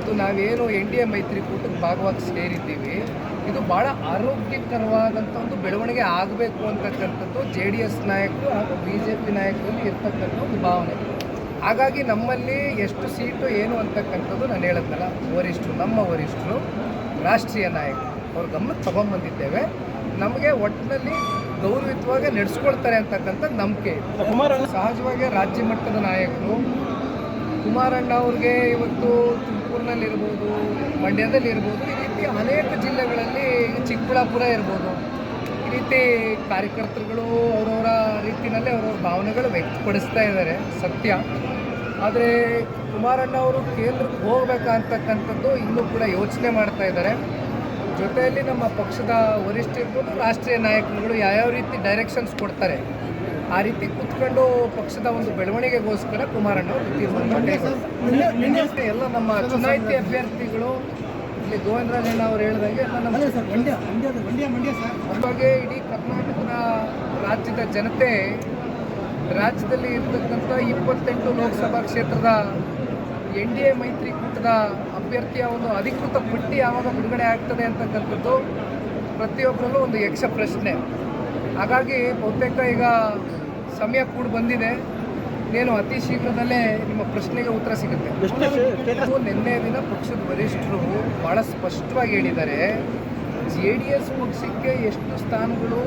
ಇವತ್ತು ನಾವೇನು NDA ಮೈತ್ರಿಕೂಟಕ್ಕೆ ಭಾಗವಾಗಿ ಸೇರಿದ್ದೀವಿ, ಇದು ಭಾಳ ಆರೋಗ್ಯಕರವಾದಂಥ ಒಂದು ಬೆಳವಣಿಗೆ ಆಗಬೇಕು ಅಂತಕ್ಕಂಥದ್ದು JDS ನಾಯಕರು ಹಾಗೂ BJP ನಾಯಕರಲ್ಲಿ ಇರ್ತಕ್ಕಂಥ ಒಂದು ಭಾವನೆ. ಹಾಗಾಗಿ ನಮ್ಮಲ್ಲಿ ಎಷ್ಟು ಸೀಟು ಏನು ಅಂತಕ್ಕಂಥದ್ದು ನಾನು ಹೇಳಿದ್ನಲ್ಲ, ನಮ್ಮ ವರಿಷ್ಠರು ರಾಷ್ಟ್ರೀಯ ನಾಯಕರು ಅವ್ರ ಗಮನಕ್ಕೆ ತಗೊಂಡ್ಬಂದಿದ್ದೇವೆ. ನಮಗೆ ಒಟ್ಟಿನಲ್ಲಿ ಗೌರವಿತವಾಗಿ ನಡೆಸ್ಕೊಳ್ತಾರೆ ಅಂತಕ್ಕಂಥ ನಂಬಿಕೆ. ಸಹಜವಾಗಿ ರಾಜ್ಯ ಮಟ್ಟದ ನಾಯಕರು ಕುಮಾರಣ್ಣ ಅವ್ರಿಗೆ ಇವತ್ತು ತುಮಕೂರಿನಲ್ಲಿರ್ಬೋದು, ಮಂಡ್ಯದಲ್ಲಿರ್ಬೋದು, ಈ ರೀತಿ ಅನೇಕ ಜಿಲ್ಲೆಗಳಲ್ಲಿ, ಚಿಕ್ಕಬಳ್ಳಾಪುರ ಇರ್ಬೋದು, ಈ ರೀತಿ ಕಾರ್ಯಕರ್ತರುಗಳು ಅವರವರ ರೀತಿಯಲ್ಲೇ ಅವರವ್ರ ಭಾವನೆಗಳು ವ್ಯಕ್ತಪಡಿಸ್ತಾ ಇದ್ದಾರೆ, ಸತ್ಯ. ಆದರೆ ಕುಮಾರಣ್ಣ ಅವರು ಕೇಂದ್ರಕ್ಕೆ ಹೋಗಬೇಕಂತಕ್ಕಂಥದ್ದು ಇನ್ನೂ ಕೂಡ ಯೋಚನೆ ಮಾಡ್ತಾ ಇದ್ದಾರೆ. ಜೊತೆಯಲ್ಲಿ ನಮ್ಮ ಪಕ್ಷದ ವರಿಷ್ಠರು, ರಾಷ್ಟ್ರೀಯ ನಾಯಕರುಗಳು ಯಾವ್ಯಾವ ರೀತಿ ಡೈರೆಕ್ಷನ್ಸ್ ಕೊಡ್ತಾರೆ ಆ ರೀತಿ ಕೂತ್ಕೊಂಡು ಪಕ್ಷದ ಒಂದು ಬೆಳವಣಿಗೆಗೋಸ್ಕರ ಕುಮಾರಣ್ಣ ಅವರು ತೀರ್ಮಾನ ಎಲ್ಲ ನಮ್ಮ ಚುನಾಯಿತ ಅಭ್ಯರ್ಥಿಗಳು ಇಲ್ಲಿ ಗೋವಿಂದರಾಜಣ್ಣ ಅವರು ಹೇಳಿದಂಗೆ ಎಲ್ಲ ನಮ್ಮ ಬಗ್ಗೆ ಇಡೀ ಕರ್ನಾಟಕದ ರಾಜ್ಯದ ಜನತೆ, ರಾಜ್ಯದಲ್ಲಿ ಇರ್ತಕ್ಕಂಥ 28 ಲೋಕಸಭಾ ಕ್ಷೇತ್ರದ NDA ಮೈತ್ರಿಕೂಟದ ಅಭ್ಯರ್ಥಿಯ ಒಂದು ಅಧಿಕೃತ ಪಟ್ಟಿ ಯಾವಾಗ ಬಿಡುಗಡೆ ಆಗ್ತದೆ ಅಂತಕ್ಕಂಥದ್ದು ಪ್ರತಿಯೊಬ್ಬರಲ್ಲೂ ಒಂದು ಯಕ್ಷ ಪ್ರಶ್ನೆ. ಹಾಗಾಗಿ ಬಹುತೇಕ ಈಗ ಸಮಯ ಕೂಡ ಬಂದಿದೆ. ಏನು ಅತಿ ಶೀಘ್ರದಲ್ಲೇ ನಿಮ್ಮ ಪ್ರಶ್ನೆಗೆ ಉತ್ತರ ಸಿಗುತ್ತೆ. ನಿನ್ನೆ ದಿನ ಪಕ್ಷದ ವರಿಷ್ಠರು ಭಾಳ ಸ್ಪಷ್ಟವಾಗಿ ಹೇಳಿದ್ದಾರೆ, JDS ಪಕ್ಷಕ್ಕೆ ಎಷ್ಟು ಸ್ಥಾನಗಳು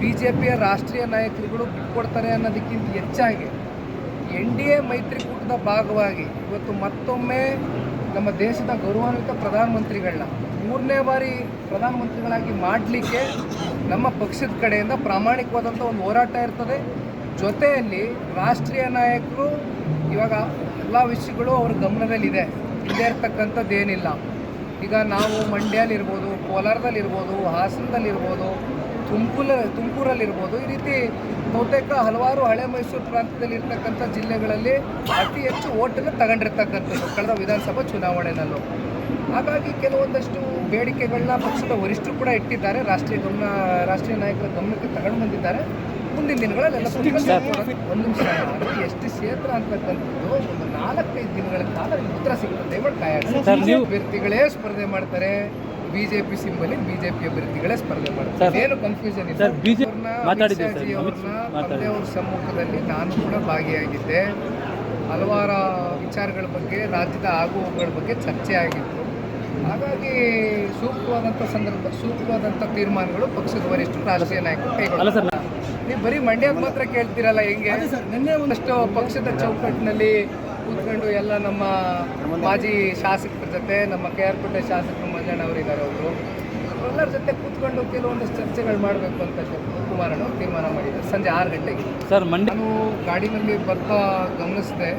BJPಯ ರಾಷ್ಟ್ರೀಯ ನಾಯಕರುಗಳು ಬಿಟ್ಕೊಡ್ತಾರೆ ಅನ್ನೋದಕ್ಕಿಂತ ಹೆಚ್ಚಾಗಿ NDA ಮೈತ್ರಿಕೂಟದ ಭಾಗವಾಗಿ ಇವತ್ತು ಮತ್ತೊಮ್ಮೆ ನಮ್ಮ ದೇಶದ ಗೌರವಾನ್ವಿತ ಪ್ರಧಾನಮಂತ್ರಿಗಳನ್ನ 3ನೇ ಬಾರಿ ಪ್ರಧಾನಮಂತ್ರಿಗಳಾಗಿ ಮಾಡಲಿಕ್ಕೆ ನಮ್ಮ ಪಕ್ಷದ ಕಡೆಯಿಂದ ಪ್ರಾಮಾಣಿಕವಾದಂಥ ಒಂದು ಹೋರಾಟ ಇರ್ತದೆ. ಜೊತೆಯಲ್ಲಿ ರಾಷ್ಟ್ರೀಯ ನಾಯಕರು ಇವಾಗ ಎಲ್ಲ ವಿಷಯಗಳು ಅವ್ರ ಗಮನದಲ್ಲಿದೆ, ಇಲ್ಲೇ ಇರ್ತಕ್ಕಂಥದ್ದೇನಿಲ್ಲ. ಈಗ ನಾವು ಮಂಡ್ಯದಲ್ಲಿರ್ಬೋದು, ಕೋಲಾರದಲ್ಲಿರ್ಬೋದು, ಹಾಸನದಲ್ಲಿರ್ಬೋದು, ತುಮಕೂರಲ್ಲಿರ್ಬೋದು, ಈ ರೀತಿ ಬಹುತೇಕ ಹಲವಾರು ಹಳೆ ಮೈಸೂರು ಪ್ರಾಂತ್ಯದಲ್ಲಿ ಇರ್ತಕ್ಕಂಥ ಜಿಲ್ಲೆಗಳಲ್ಲಿ ಅತಿ ಹೆಚ್ಚು ಓಟನ್ನು ತಗೊಂಡಿರ್ತಕ್ಕಂಥದ್ದು ಕಳೆದ ವಿಧಾನಸಭಾ ಚುನಾವಣೆಯಲ್ಲೂ. ಹಾಗಾಗಿ ಕೆಲವೊಂದಷ್ಟು ಬೇಡಿಕೆಗಳನ್ನ ಪಕ್ಷದ ವರಿಷ್ಠರು ಕೂಡ ಇಟ್ಟಿದ್ದಾರೆ, ರಾಷ್ಟ್ರೀಯ ನಾಯಕರ ಗಮನಕ್ಕೆ ತಗೊಂಡು ಬಂದಿದ್ದಾರೆ. ಮುಂದಿನ ದಿನಗಳಲ್ಲೆಲ್ಲ ಒಂದು ನಿಮಿಷ ಎಷ್ಟು ಕ್ಷೇತ್ರ ಅಂತಕ್ಕಂಥದ್ದು ಒಂದು 4-5 ದಿನಗಳ ಕಾಲ ಉತ್ತರ ಸಿಗ್ತದೆ. ಅಭ್ಯರ್ಥಿಗಳೇ ಸ್ಪರ್ಧೆ ಮಾಡ್ತಾರೆ, BJP ಸಿಂಬಲಿ BJP ಅಭ್ಯರ್ಥಿಗಳೇ ಸ್ಪರ್ಧೆ ಮಾಡ್ತಾರೆ, ಏನು ಕನ್ಫ್ಯೂಷನ್ ಇಲ್ಲ. ಅವ್ರ ಸಮ್ಮುಖದಲ್ಲಿ ನಾನು ಕೂಡ ಭಾಗಿಯಾಗಿದ್ದೆ. ಹಲವಾರು ವಿಚಾರಗಳ ಬಗ್ಗೆ, ರಾಜ್ಯದ ಆಗುಹೋಗುಗಳ ಬಗ್ಗೆ ಚರ್ಚೆ ಆಗಿತ್ತು. ಹಾಗಾಗಿ ಸೂಕ್ತವಾದಂಥ ಸೂಕ್ತವಾದಂಥ ತೀರ್ಮಾನಗಳು ಪಕ್ಷದ ವರಿಷ್ಠರು, ರಾಷ್ಟ್ರೀಯ ನಾಯಕರು ಕೈಗೊಳ್ಳಲ್ಲ. ನೀವು ಬರೀ ಮಂಡ್ಯಕ್ಕೆ ಮಾತ್ರ ಕೇಳ್ತೀರಲ್ಲ, ಹೆಂಗೆ? ನಿನ್ನೆ ಒಂದಷ್ಟು ಪಕ್ಷದ ಚೌಕಟ್ಟಿನಲ್ಲಿ ಕೂತ್ಕೊಂಡು ಎಲ್ಲ ನಮ್ಮ ಮಾಜಿ ಶಾಸಕರ ಜೊತೆ, ನಮ್ಮ KR ಪೇಟೆ ಶಾಸಕರು ಮಂಜಣ್ಣ ಅವರಿದ್ದಾರೆ, ಅವರು ಎಲ್ಲರ ಜೊತೆ ಕೂತ್ಕೊಂಡು ಕೆಲವೊಂದಷ್ಟು ಚರ್ಚೆಗಳು ಮಾಡಬೇಕು ಅಂತ ಕುಮಾರಣ್ಣ ತೀರ್ಮಾನ ಮಾಡಿದ್ದಾರೆ. ಸಂಜೆ 6 ಗಂಟೆಗೆ ಸರ್ ನಾನು ಗಾಡಿನಲ್ಲಿ ಬರ್ತಾ ಗಮನಿಸಿದೆ,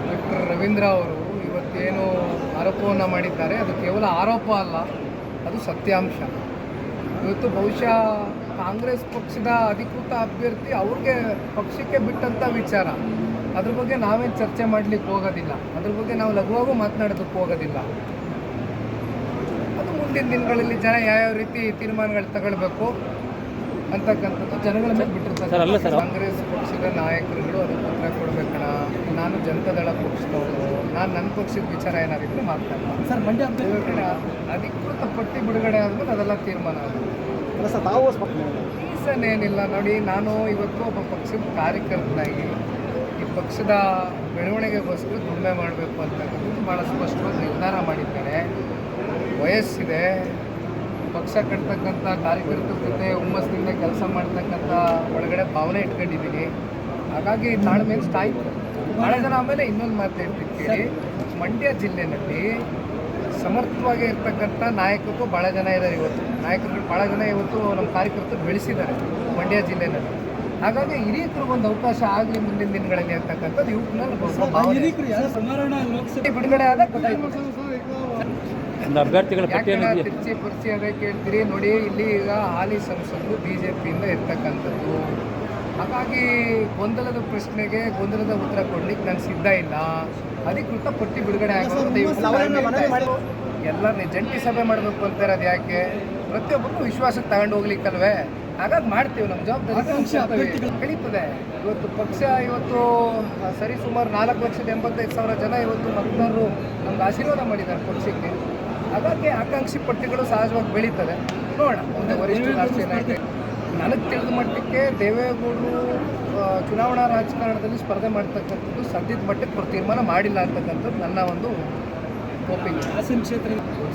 ಡಾಕ್ಟರ್ ರವೀಂದ್ರ ಅವರು ಇವತ್ತೇನು ಆರೋಪವನ್ನು ಮಾಡಿದ್ದಾರೆ, ಅದು ಕೇವಲ ಆರೋಪ ಅಲ್ಲ, ಅದು ಸತ್ಯಾಂಶ. ಇವತ್ತು ಬಹುಶಃ ಕಾಂಗ್ರೆಸ್ ಪಕ್ಷದ ಅಧಿಕೃತ ಅಭ್ಯರ್ಥಿ ಅವ್ರಿಗೆ ಪಕ್ಷಕ್ಕೆ ಬಿಟ್ಟಂಥ ವಿಚಾರ, ಅದ್ರ ಬಗ್ಗೆ ನಾವೇನು ಚರ್ಚೆ ಮಾಡಲಿಕ್ಕೆ ಹೋಗೋದಿಲ್ಲ, ಅದ್ರ ಬಗ್ಗೆ ನಾವು ಲಘುವಾಗೂ ಮಾತನಾಡೋದಕ್ಕೆ ಹೋಗೋದಿಲ್ಲ. ಅದು ಮುಂದಿನ ದಿನಗಳಲ್ಲಿ ಜನ ಯಾವ್ಯಾವ ರೀತಿ ತೀರ್ಮಾನಗಳು ತಗೊಳ್ಬೇಕು ಅಂತಕ್ಕಂಥದ್ದು ಜನಗಳ ಮೇಲೆ ಬಿಟ್ಟಿರ್ತಾರೆ. ಕಾಂಗ್ರೆಸ್ ಪಕ್ಷದ ನಾಯಕರುಗಳು ಅದಕ್ಕೆ ಉತ್ತರ ಕೊಡಬೇಕಣ. ನಾನು ಜನತಾದಳ ಪಕ್ಷದವರು, ನಾನು ನನ್ನ ಪಕ್ಷದ ವಿಚಾರ ಏನಾಗಿದ್ರೆ ಮಾತನಾಡ್ತೀನಿ ಸರ್. ಮಂಡ್ಯ ಅಧಿಕೃತ ಪಟ್ಟಿ ಬಿಡುಗಡೆ ಆದ್ಮೇಲೆ ಅದೆಲ್ಲ ತೀರ್ಮಾನ ಆಗುತ್ತೆ. ರೀಸನ್ ಏನಿಲ್ಲ ನೋಡಿ, ನಾನು ಇವತ್ತು ಒಬ್ಬ ಪಕ್ಷದ ಕಾರ್ಯಕರ್ತನಾಗಿ ಈ ಪಕ್ಷದ ಬೆಳವಣಿಗೆಗೋಸ್ಕರ ದುಡಿಮೆ ಮಾಡಬೇಕು ಅಂತಕ್ಕಂಥದ್ದು ಭಾಳ ಸ್ಪಷ್ಟವಾಗಿ ನಿರ್ಧಾರ ಮಾಡಿದ್ದೇನೆ. ವಯಸ್ಸಿದೆ, ಪಕ್ಷ ಕಟ್ತಕ್ಕಂಥ ಕಾರ್ಯಕರ್ತರ ಜೊತೆ ಹುಮ್ಮಸ್ಸಿನಿಂದ ಕೆಲಸ ಮಾಡ್ತಕ್ಕಂಥ ಒಳಗಡೆ ಭಾವನೆ ಇಟ್ಕೊಂಡಿದ್ದೀನಿ. ಹಾಗಾಗಿ ತಾಳ್ಮೆಯಿಂದ ಸ್ಟಾಯ್ತು. ಭಾಳ ಜನ ಆಮೇಲೆ ಇನ್ನೊಂದು ಮಾತು ಹೇಳ್ತೀನಿ ಕೇಳಿ, ಮಂಡ್ಯ ಜಿಲ್ಲೆಯಲ್ಲಿ ಸಮರ್ಥವಾಗಿ ಇರ್ತಕ್ಕಂಥ ನಾಯಕರು ಭಾಳ ಜನ ಇದ್ದಾರೆ. ಇವತ್ತು ನಾಯಕರುಗಳು ಭಾಳ ಜನ ಇವತ್ತು ನಮ್ಮ ಕಾರ್ಯಕರ್ತರು ಬೆಳೆಸಿದ್ದಾರೆ ಮಂಡ್ಯ ಜಿಲ್ಲೆಯಲ್ಲಿ. ಹಾಗಾಗಿ ಹಿರಿಯರಿಗೆ ಒಂದು ಅವಕಾಶ ಆಗಲಿ ಮುಂದಿನ ದಿನಗಳಲ್ಲಿ ಅಂತಕ್ಕಂಥದ್ದು ಯುವಕನಲ್ಲಿ ಬಿಡುಗಡೆ ಆದಾಗ ಗೊತ್ತಾಯ್ತು. ಅಭ್ಯರ್ಥಿಗಳ ತಿರ್ಚಿ ಪರಿಚಯ ಅದೇ ಕೇಳ್ತೀರಿ ನೋಡಿ. ಇಲ್ಲಿ ಈಗ ಹಾಲಿ ಸಂಸದರು BJPಯಿಂದ ಇರ್ತಕ್ಕಂಥದ್ದು. ಹಾಗಾಗಿ ಗೊಂದಲದ ಪ್ರಶ್ನೆಗೆ ಗೊಂದಲದ ಉತ್ತರ ಕೊಡ್ಲಿಕ್ಕೆ ನಾನು ಸಿದ್ಧ ಇಲ್ಲ. ಅಧಿಕೃತ ಪಟ್ಟಿ ಬಿಡುಗಡೆ ಆಗೋದು ಎಲ್ಲರನ್ನೇ ಜಂಟಿ ಸಭೆ ಮಾಡಬೇಕು ಅಂತ ಇರೋದು ಯಾಕೆ? ಪ್ರತಿಯೊಬ್ಬರು ವಿಶ್ವಾಸಕ್ಕೆ ತಗೊಂಡು ಹೋಗ್ಲಿಕ್ಕಲ್ವೇ? ಹಾಗಾಗಿ ಮಾಡ್ತೀವಿ, ನಮ್ಮ ಜವಾಬ್ದಾರಿ ಬೆಳೀತದೆ. ಇವತ್ತು ಪಕ್ಷ ಸರಿ ಸುಮಾರು 4,85,000 ಜನ ಇವತ್ತು ಮತದಾರರು ನಮ್ಗೆ ಆಶೀರ್ವಾದ ಮಾಡಿದ್ದಾರೆ ಪಕ್ಷಕ್ಕೆ. ಹಾಗಾಗಿ ಆಕಾಂಕ್ಷಿ ಪಟ್ಟಿಗಳು ಸಹಜವಾಗಿ ಬೆಳೀತದೆ. ನೋಡೋಣ ಮುಂದೆ ವರಿಷ್ಠ ರಾಷ್ಟ್ರೀಯ ನಾಯಕ. ನನಗೆ ತಿಳಿದ ಮಟ್ಟಕ್ಕೆ ದೇವೇಗೌಡರು ಚುನಾವಣಾ ರಾಜಕಾರಣದಲ್ಲಿ ಸ್ಪರ್ಧೆ ಮಾಡ್ತಕ್ಕಂಥದ್ದು ಸದ್ಯದ ಮಟ್ಟಕ್ಕೆ ಅವ್ರು ತೀರ್ಮಾನ ಮಾಡಿಲ್ಲ ಅಂತಕ್ಕಂಥದ್ದು ನನ್ನ ಒಂದು ಒಪಿನಿಯನ್. ಹಾಸನ ಕ್ಷೇತ್ರ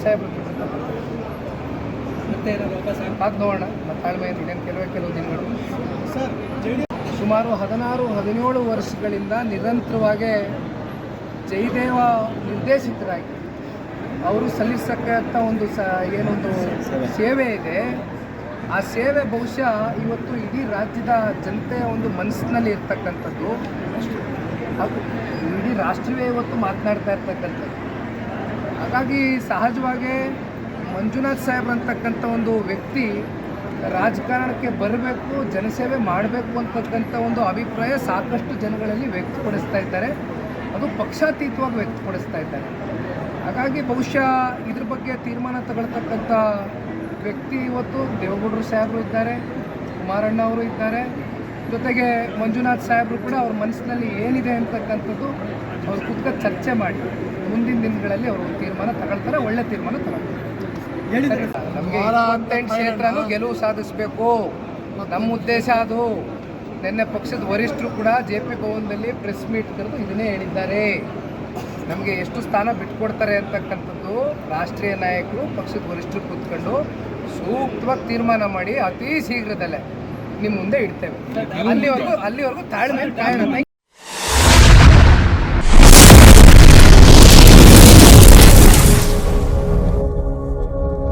ಸಾಹೇಬ್ರು ಮತ್ತೆ ಕಾದು ನೋಡೋಣ. ಮತ್ತು ತಾಳ್ಮೆಯಿಂದ ಇನ್ನೇನು ಕೆಲವು ದಿನಗಳು. ಸರ್ ಸುಮಾರು 16-17 ವರ್ಷಗಳಿಂದ ನಿರಂತರವಾಗಿ ಜಯದೇವ ನಿರ್ದೇಶಕರಾಗಿ ಅವರು ಸಲ್ಲಿಸತಕ್ಕಂಥ ಒಂದು ಏನೊಂದು ಸೇವೆ ಇದೆ. ಆ ಸೇವೆ ಬಹುಶಃ ಇವತ್ತು ಇಡೀ ರಾಜ್ಯದ ಜನತೆಯ ಒಂದು ಮನಸ್ಸಿನಲ್ಲಿ ಇರ್ತಕ್ಕಂಥದ್ದು, ಹಾಗೂ ಇಡೀ ರಾಷ್ಟ್ರವೇ ಇವತ್ತು ಮಾತನಾಡ್ತಾ ಇರ್ತಕ್ಕಂಥದ್ದು. ಹಾಗಾಗಿ ಸಹಜವಾಗಿ ಮಂಜುನಾಥ್ ಸಾಹೇಬ್ರು ಅಂತಕ್ಕಂಥ ಒಂದು ವ್ಯಕ್ತಿ ರಾಜಕಾರಣಕ್ಕೆ ಬರಬೇಕು, ಜನಸೇವೆ ಮಾಡಬೇಕು ಅಂತಕ್ಕಂಥ ಒಂದು ಅಭಿಪ್ರಾಯ ಸಾಕಷ್ಟು ಜನಗಳಲ್ಲಿ ವ್ಯಕ್ತಪಡಿಸ್ತಾ ಇದ್ದಾರೆ. ಅದು ಪಕ್ಷಾತೀತವಾಗಿ ವ್ಯಕ್ತಪಡಿಸ್ತಾ ಇದ್ದಾರೆ. ಹಾಗಾಗಿ ಬಹುಶಃ ಇದ್ರ ಬಗ್ಗೆ ತೀರ್ಮಾನ ತಗೊಳ್ತಕ್ಕಂಥ ವ್ಯಕ್ತಿ ಇವತ್ತು ದೇವೇಗೌಡರು ಸಾಹೇಬರು ಇದ್ದಾರೆ, ಕುಮಾರಣ್ಣ ಅವರು ಇದ್ದಾರೆ, ಜೊತೆಗೆ ಮಂಜುನಾಥ್ ಸಾಹೇಬರು ಕೂಡ ಅವ್ರ ಮನಸ್ಸಿನಲ್ಲಿ ಏನಿದೆ ಅಂತಕ್ಕಂಥದ್ದು ಅವ್ರು ಕೂತ್ಕೊಂಡು ಚರ್ಚೆ ಮಾಡಿ ಮುಂದಿನ ದಿನಗಳಲ್ಲಿ ಅವರು ತೀರ್ಮಾನ ತಗೊಳ್ತಾರೆ, ಒಳ್ಳೆ ತೀರ್ಮಾನ ತಗೊಳ್ತಾರೆ. ನಮಗೆ 28 ಕ್ಷೇತ್ರನೂ ಗೆಲುವು ಸಾಧಿಸಬೇಕು, ನಮ್ಮ ಉದ್ದೇಶ ಅದು. ನಿನ್ನೆ ಪಕ್ಷದ ವರಿಷ್ಠರು ಕೂಡ JP ಭವನದಲ್ಲಿ ಪ್ರೆಸ್ ಮೀಟ್ ಕರೆದು ಇದನ್ನೇ ಹೇಳಿದ್ದಾರೆ. ನಮಗೆ ಎಷ್ಟು ಸ್ಥಾನ ಬಿಟ್ಕೊಡ್ತಾರೆ ಅಂತಕ್ಕಂಥದ್ದು ರಾಷ್ಟ್ರೀಯ ನಾಯಕರು ಪಕ್ಷದ ವರಿಷ್ಠರು ಕೂತ್ಕೊಂಡು ಸೂಕ್ತವಾಗಿ ತೀರ್ಮಾನ ಮಾಡಿ ಅತಿ ಶೀಘ್ರದಲ್ಲೇ ನಿಮ್ಮ ಮುಂದೆ ಇಡ್ತೇವೆ. ಅಲ್ಲಿವರೆಗೂ ತಾಳ್ಮೆ ಕಾಯೋಣ.